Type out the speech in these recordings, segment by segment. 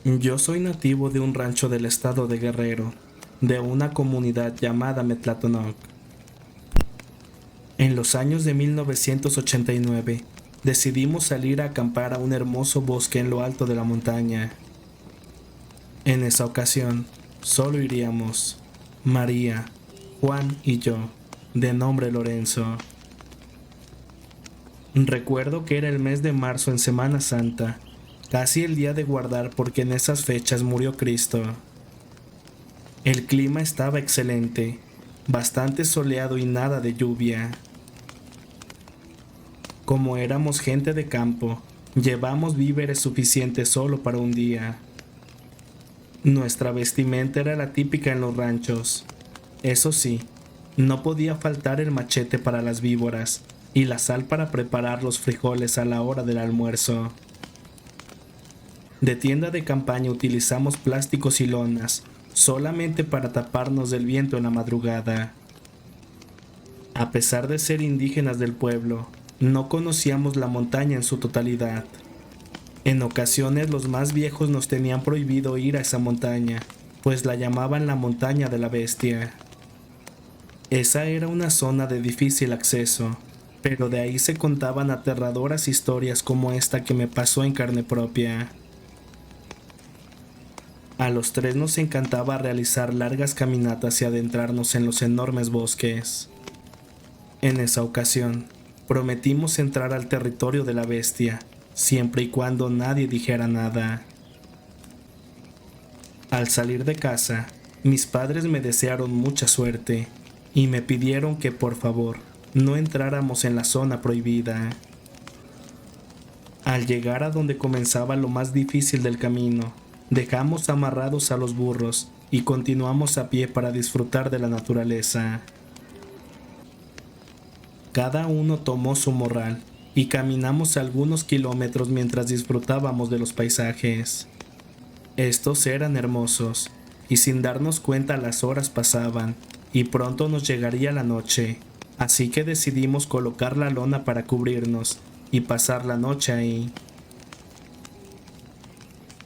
Yo soy nativo de un rancho del estado de Guerrero, de una comunidad llamada Metlatonoc. En los años de 1989, decidimos salir a acampar a un hermoso bosque en lo alto de la montaña. En esa ocasión, solo iríamos María, Juan y yo, de nombre Lorenzo. Recuerdo que era el mes de marzo en Semana Santa, casi el día de guardar porque en esas fechas murió Cristo. El clima estaba excelente, bastante soleado y nada de lluvia. Como éramos gente de campo, llevamos víveres suficientes solo para un día. Nuestra vestimenta era la típica en los ranchos. Eso sí, no podía faltar el machete para las víboras y la sal para preparar los frijoles a la hora del almuerzo. De tienda de campaña utilizamos plásticos y lonas, solamente para taparnos del viento en la madrugada. A pesar de ser indígenas del pueblo, no conocíamos la montaña en su totalidad. En ocasiones los más viejos nos tenían prohibido ir a esa montaña, pues la llamaban la montaña de la bestia. Esa era una zona de difícil acceso, pero de ahí se contaban aterradoras historias como esta que me pasó en carne propia. A los tres nos encantaba realizar largas caminatas y adentrarnos en los enormes bosques. En esa ocasión, prometimos entrar al territorio de la bestia, siempre y cuando nadie dijera nada. Al salir de casa, mis padres me desearon mucha suerte y me pidieron que por favor no entráramos en la zona prohibida. Al llegar a donde comenzaba lo más difícil del camino, dejamos amarrados a los burros y continuamos a pie para disfrutar de la naturaleza. Cada uno tomó su morral y caminamos algunos kilómetros mientras disfrutábamos de los paisajes. Estos eran hermosos, y sin darnos cuenta las horas pasaban, y pronto nos llegaría la noche, así que decidimos colocar la lona para cubrirnos y pasar la noche ahí.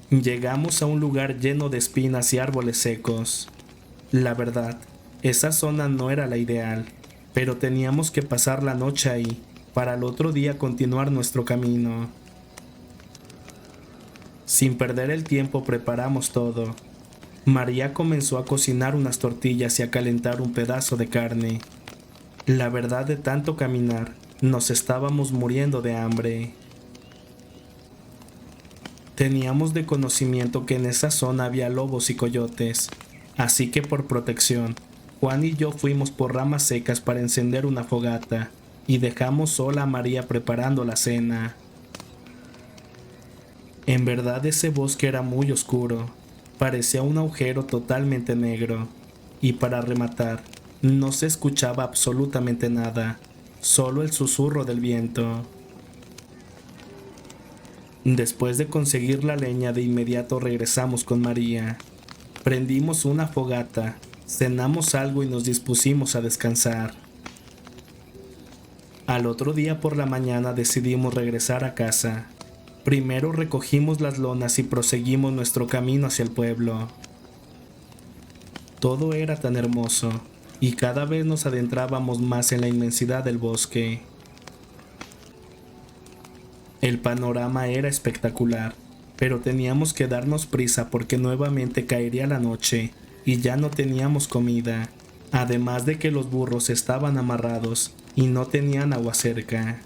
Llegamos a un lugar lleno de espinas y árboles secos. La verdad, esa zona no era la ideal, pero teníamos que pasar la noche ahí para el otro día continuar nuestro camino. Sin perder el tiempo preparamos todo. María comenzó a cocinar unas tortillas y a calentar un pedazo de carne. La verdad, de tanto caminar, nos estábamos muriendo de hambre. Teníamos de conocimiento que en esa zona había lobos y coyotes, así que por protección, Juan y yo fuimos por ramas secas para encender una fogata y dejamos sola a María preparando la cena. En verdad ese bosque era muy oscuro, parecía un agujero totalmente negro, y para rematar, no se escuchaba absolutamente nada, solo el susurro del viento. Después de conseguir la leña, de inmediato regresamos con María. Prendimos una fogata, cenamos algo y nos dispusimos a descansar. Al otro día por la mañana decidimos regresar a casa. Primero recogimos las lonas y proseguimos nuestro camino hacia el pueblo. Todo era tan hermoso, y cada vez nos adentrábamos más en la inmensidad del bosque. El panorama era espectacular, pero teníamos que darnos prisa porque nuevamente caería la noche y ya no teníamos comida, además de que los burros estaban amarrados y no tenían agua cerca.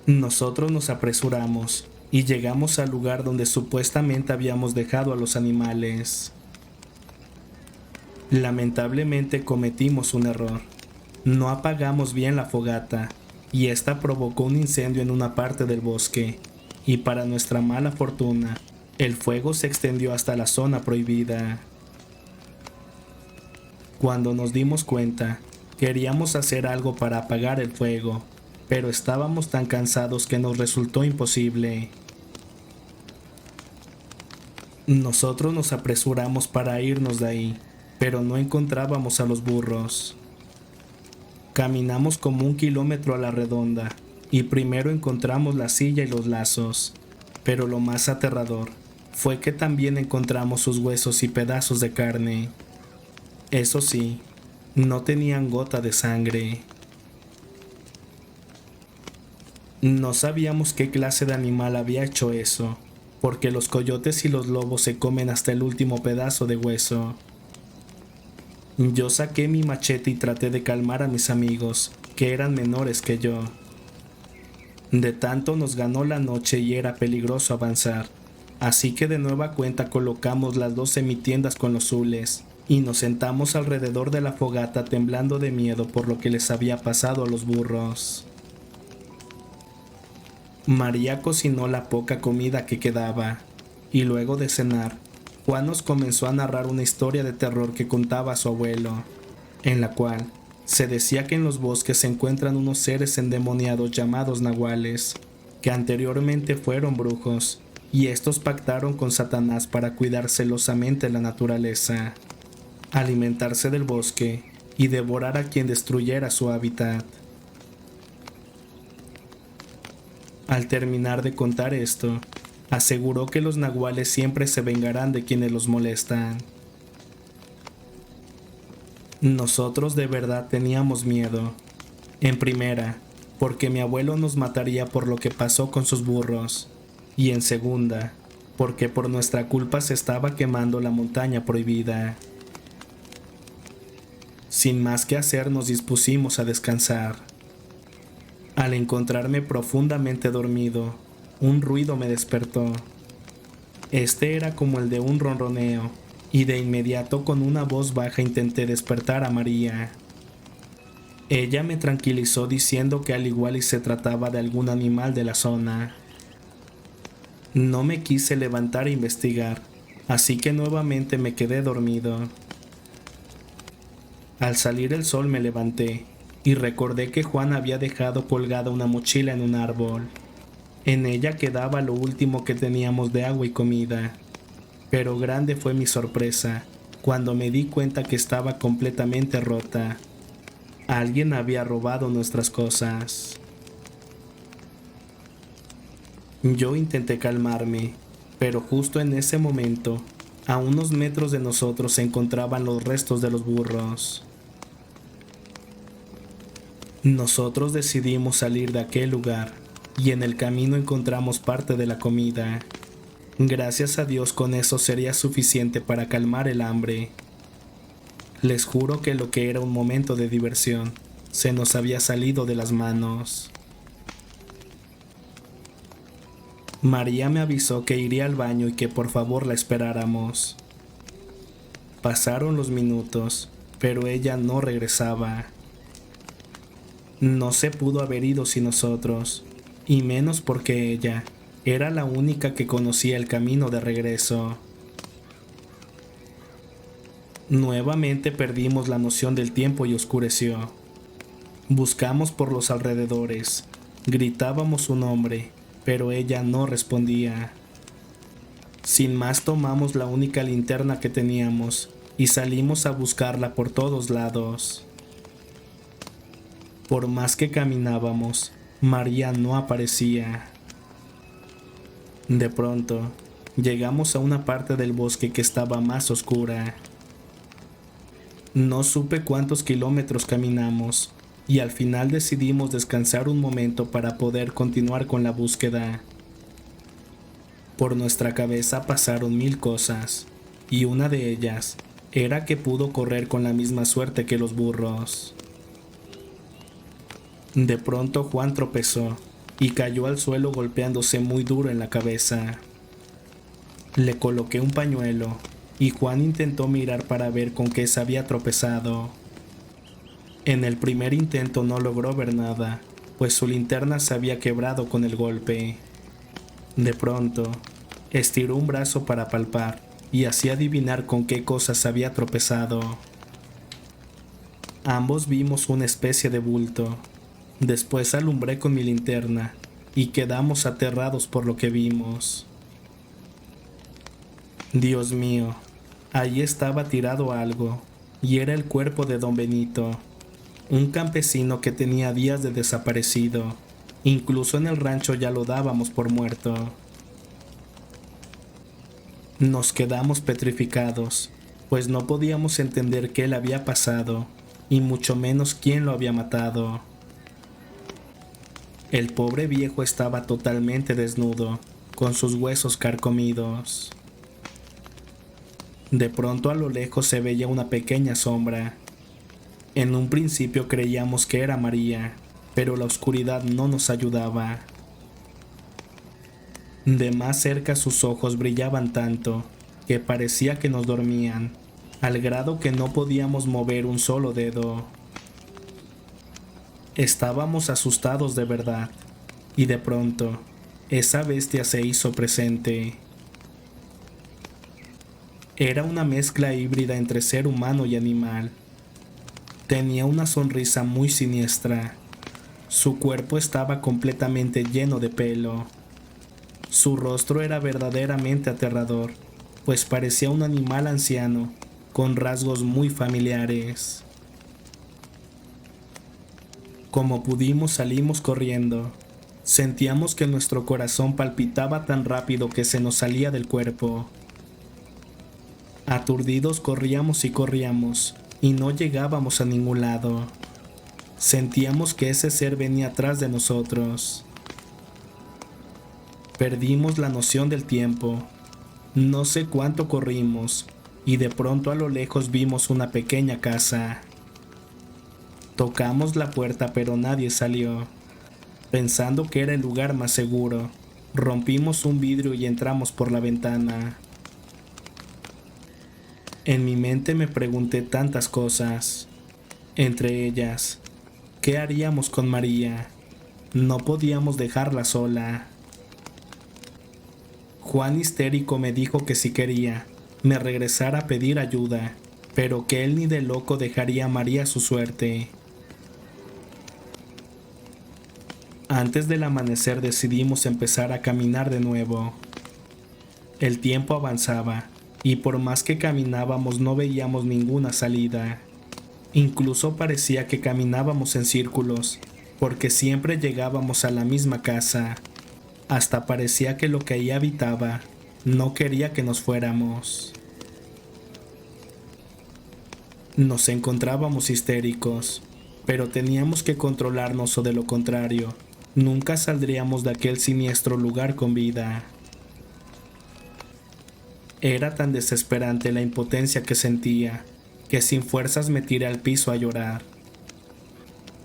Nosotros nos apresuramos y llegamos al lugar donde supuestamente habíamos dejado a los animales. Lamentablemente cometimos un error. No apagamos bien la fogata y esta provocó un incendio en una parte del bosque, y para nuestra mala fortuna, el fuego se extendió hasta la zona prohibida. Cuando nos dimos cuenta, queríamos hacer algo para apagar el fuego, pero estábamos tan cansados que nos resultó imposible. Nosotros nos apresuramos para irnos de ahí, pero no encontrábamos a los burros. Caminamos como 1 kilómetro a la redonda y primero encontramos la silla y los lazos, pero lo más aterrador fue que también encontramos sus huesos y pedazos de carne. Eso sí, no tenían gota de sangre. No sabíamos qué clase de animal había hecho eso, porque los coyotes y los lobos se comen hasta el último pedazo de hueso. Yo saqué mi machete y traté de calmar a mis amigos, que eran menores que yo. De tanto nos ganó la noche y era peligroso avanzar, así que de nueva cuenta colocamos las dos semitiendas con los zules y nos sentamos alrededor de la fogata temblando de miedo por lo que les había pasado a los burros. María cocinó la poca comida que quedaba, y luego de cenar, Juan nos comenzó a narrar una historia de terror que contaba su abuelo, en la cual se decía que en los bosques se encuentran unos seres endemoniados llamados nahuales, que anteriormente fueron brujos, y estos pactaron con Satanás para cuidar celosamente la naturaleza, alimentarse del bosque y devorar a quien destruyera su hábitat. Al terminar de contar esto, aseguró que los nahuales siempre se vengarán de quienes los molestan. Nosotros de verdad teníamos miedo. En primera, porque mi abuelo nos mataría por lo que pasó con sus burros. Y en segunda, porque por nuestra culpa se estaba quemando la montaña prohibida. Sin más que hacer, nos dispusimos a descansar. Al encontrarme profundamente dormido, un ruido me despertó. Este era como el de un ronroneo, y de inmediato con una voz baja intenté despertar a María. Ella me tranquilizó diciendo que al igual y se trataba de algún animal de la zona. No me quise levantar e investigar, así que nuevamente me quedé dormido. Al salir el sol me levanté y recordé que Juan había dejado colgada una mochila en un árbol. En ella quedaba lo último que teníamos de agua y comida, pero grande fue mi sorpresa cuando me di cuenta que estaba completamente rota. Alguien había robado nuestras cosas. Yo intenté calmarme, pero justo en ese momento, a unos metros de nosotros se encontraban los restos de los burros. Nosotros decidimos salir de aquel lugar y en el camino encontramos parte de la comida. Gracias a Dios con eso sería suficiente para calmar el hambre. Les juro que lo que era un momento de diversión se nos había salido de las manos. María me avisó que iría al baño y que por favor la esperáramos. Pasaron los minutos, pero ella no regresaba. No se pudo haber ido sin nosotros, y menos porque ella era la única que conocía el camino de regreso. Nuevamente perdimos la noción del tiempo y oscureció. Buscamos por los alrededores, gritábamos su nombre, pero ella no respondía. Sin más tomamos la única linterna que teníamos y salimos a buscarla por todos lados. Por más que caminábamos, María no aparecía. De pronto, llegamos a una parte del bosque que estaba más oscura. No supe cuántos kilómetros caminamos, y al final decidimos descansar un momento para poder continuar con la búsqueda. Por nuestra cabeza pasaron 1000 cosas, y una de ellas era que pudo correr con la misma suerte que los burros. De pronto Juan tropezó y cayó al suelo golpeándose muy duro en la cabeza. Le coloqué un pañuelo y Juan intentó mirar para ver con qué se había tropezado. En el primer intento no logró ver nada, pues su linterna se había quebrado con el golpe. De pronto, estiró un brazo para palpar y así adivinar con qué cosa se había tropezado. Ambos vimos una especie de bulto. Después alumbré con mi linterna y quedamos aterrados por lo que vimos. Dios mío, allí estaba tirado algo, y era el cuerpo de don Benito, un campesino que tenía días de desaparecido. Incluso en el rancho ya lo dábamos por muerto. Nos quedamos petrificados, pues no podíamos entender qué le había pasado, y mucho menos quién lo había matado. El pobre viejo estaba totalmente desnudo, con sus huesos carcomidos. De pronto a lo lejos se veía una pequeña sombra. En un principio creíamos que era María, pero la oscuridad no nos ayudaba. De más cerca sus ojos brillaban tanto que parecía que nos dormían, al grado que no podíamos mover un solo dedo. Estábamos asustados de verdad, y de pronto, esa bestia se hizo presente. Era una mezcla híbrida entre ser humano y animal. Tenía una sonrisa muy siniestra. Su cuerpo estaba completamente lleno de pelo. Su rostro era verdaderamente aterrador, pues parecía un animal anciano, con rasgos muy familiares. Como pudimos salimos corriendo. Sentíamos que nuestro corazón palpitaba tan rápido que se nos salía del cuerpo. Aturdidos corríamos y corríamos, y no llegábamos a ningún lado. Sentíamos que ese ser venía atrás de nosotros. Perdimos la noción del tiempo. No sé cuánto corrimos, y de pronto a lo lejos vimos una pequeña casa. Tocamos la puerta pero nadie salió. Pensando que era el lugar más seguro, rompimos un vidrio y entramos por la ventana. En mi mente me pregunté tantas cosas, entre ellas, ¿qué haríamos con María? No podíamos dejarla sola. Juan histérico me dijo que si quería, me regresara a pedir ayuda, pero que él ni de loco dejaría a María a su suerte. Antes del amanecer decidimos empezar a caminar de nuevo. El tiempo avanzaba, y por más que caminábamos no veíamos ninguna salida. Incluso parecía que caminábamos en círculos, porque siempre llegábamos a la misma casa. Hasta parecía que lo que ahí habitaba no quería que nos fuéramos. Nos encontrábamos histéricos, pero teníamos que controlarnos o de lo contrario, nunca saldríamos de aquel siniestro lugar con vida. Era tan desesperante la impotencia que sentía, que sin fuerzas me tiré al piso a llorar.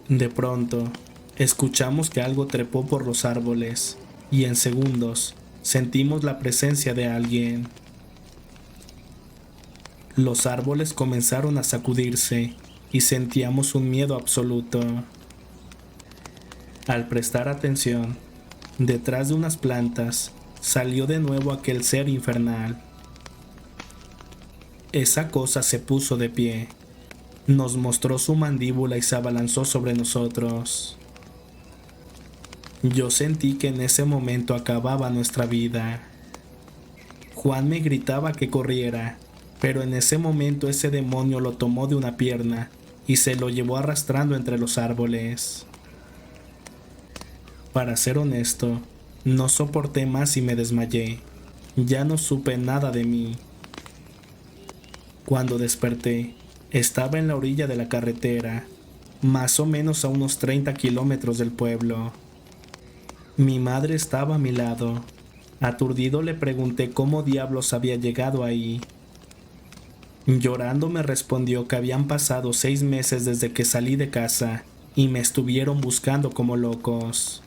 De pronto, escuchamos que algo trepó por los árboles, y en segundos, sentimos la presencia de alguien. Los árboles comenzaron a sacudirse, y sentíamos un miedo absoluto. Al prestar atención, detrás de unas plantas, salió de nuevo aquel ser infernal. Esa cosa se puso de pie, nos mostró su mandíbula y se abalanzó sobre nosotros. Yo sentí que en ese momento acababa nuestra vida. Juan me gritaba que corriera, pero en ese momento ese demonio lo tomó de una pierna y se lo llevó arrastrando entre los árboles. Para ser honesto, no soporté más y me desmayé. Ya no supe nada de mí. Cuando desperté, estaba en la orilla de la carretera, más o menos a unos 30 kilómetros del pueblo. Mi madre estaba a mi lado. Aturdido le pregunté cómo diablos había llegado ahí. Llorando me respondió que habían pasado 6 meses desde que salí de casa y me estuvieron buscando como locos.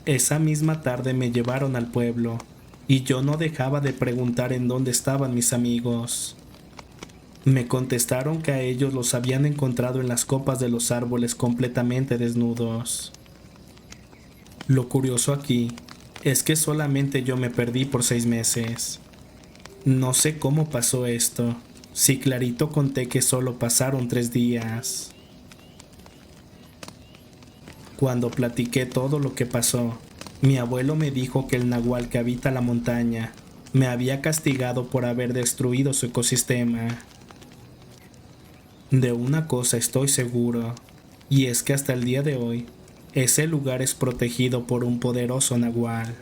Esa misma tarde me llevaron al pueblo, y yo no dejaba de preguntar en dónde estaban mis amigos. Me contestaron que a ellos los habían encontrado en las copas de los árboles completamente desnudos. Lo curioso aquí es que solamente yo me perdí por 6 meses. No sé cómo pasó esto, si clarito conté que solo pasaron 3 días. Cuando platiqué todo lo que pasó, mi abuelo me dijo que el nahual que habita la montaña me había castigado por haber destruido su ecosistema. De una cosa estoy seguro, y es que hasta el día de hoy, ese lugar es protegido por un poderoso nahual.